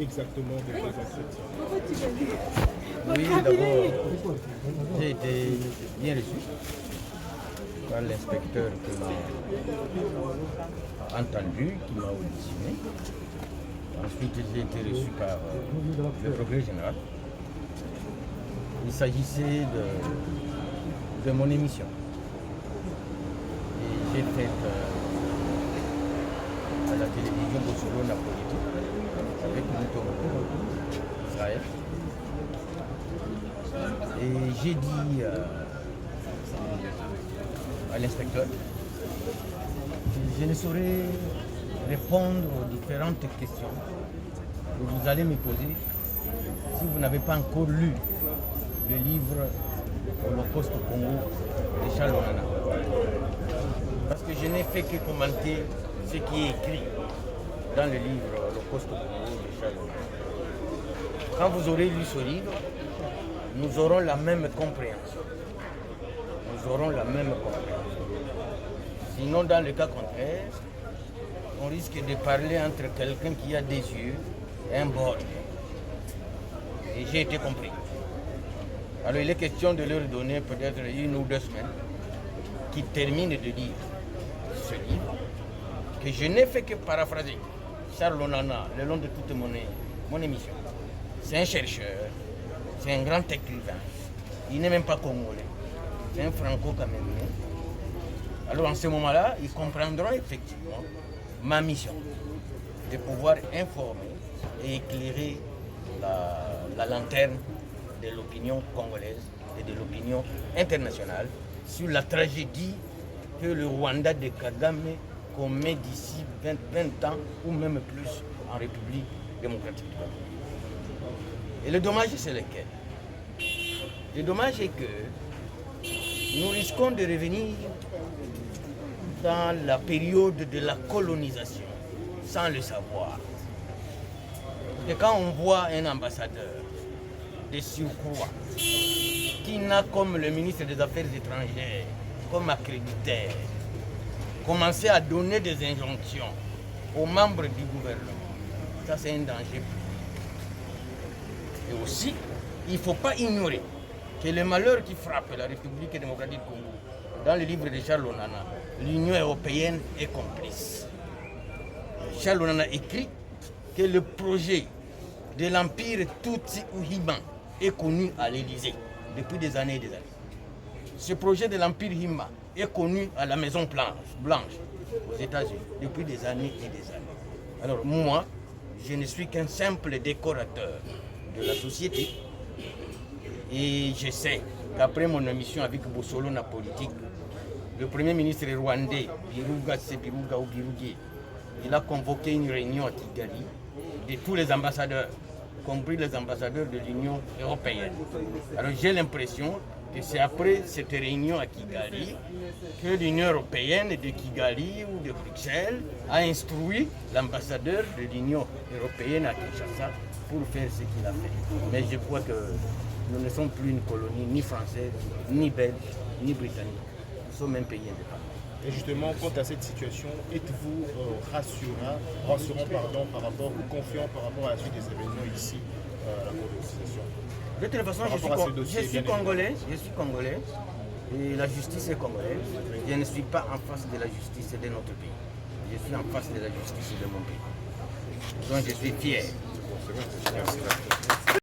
Exactement de tes entretiens. Oui, d'abord, j'ai été bien reçu par l'inspecteur qui m'a entendu, qui m'a auditionné. Ensuite, j'ai été reçu par le Progrès général. Il s'agissait de mon émission. Et j'ai fait à la télévision Bossolo Napolitique avec Mouton Israël. Et j'ai dit à l'inspecteur que je ne saurais répondre aux différentes questions que vous allez me poser si vous n'avez pas encore lu le livre Holocauste au Congo de Charles Onana. Parce que je n'ai fait que commenter ce qui est écrit dans le livre Holocauste au Congo de Charles Onana. Quand vous aurez lu ce livre, nous aurons la même compréhension. Nous aurons la même compréhension. Sinon, dans le cas contraire, on risque de parler entre quelqu'un qui a des yeux et un bord. Et j'ai été compris. Alors il est question de leur donner peut-être 1 ou 2 semaines qui terminent de lire ce livre, que je n'ai fait que paraphraser. Charles Onana, le long de toute mon émission. C'est un chercheur, c'est un grand écrivain. Il n'est même pas congolais. C'est un franco-camerounais. Alors en ce moment-là, ils comprendront effectivement ma mission de pouvoir informer et éclairer la lanterne de l'opinion congolaise et de l'opinion internationale sur la tragédie que le Rwanda de Kagame commet d'ici 20 ans ou même plus en République démocratique du Congo. Et le dommage, c'est lequel? Le dommage est que nous risquons de revenir dans la période de la colonisation sans le savoir. Et quand on voit un ambassadeur de surcroît qui n'a comme le ministre des Affaires étrangères comme accréditaire commencer à donner des injonctions aux membres du gouvernement, ça c'est un danger. Et aussi, il ne faut pas ignorer que le malheur qui frappe la République démocratique du Congo, dans le livre de Charles Onana, l'Union européenne est complice. Charles Onana écrit que le projet de l'Empire Tutsi ou Himba est connu à l'Élysée depuis des années et des années. Ce projet de l'Empire Himba est connu à la Maison Blanche aux États-Unis depuis des années et des années. Alors moi, je ne suis qu'un simple décorateur de la société et je sais qu'après mon émission avec Bossolo Napolitique, le Premier ministre rwandais, Biruga Sebiruga Obirugi, il a convoqué une réunion à Kigali de tous les ambassadeurs, compris les ambassadeurs de l'Union européenne. Alors j'ai l'impression que c'est après cette réunion à Kigali que l'Union européenne de Kigali ou de Bruxelles a instruit l'ambassadeur de l'Union européenne à Kinshasa pour faire ce qu'il a fait. Mais je crois que nous ne sommes plus une colonie ni française, ni belge, ni britannique. Nous sommes un pays indépendant. Et justement, quant à cette situation, êtes-vous rassurant par rapport ou confiant par rapport à la suite des événements ici à la colonisation? De toute façon, je suis congolais et la justice est congolaise. Je ne suis pas en face de la justice de notre pays. Je suis en face de la justice de mon pays. Donc je suis fier. Merci.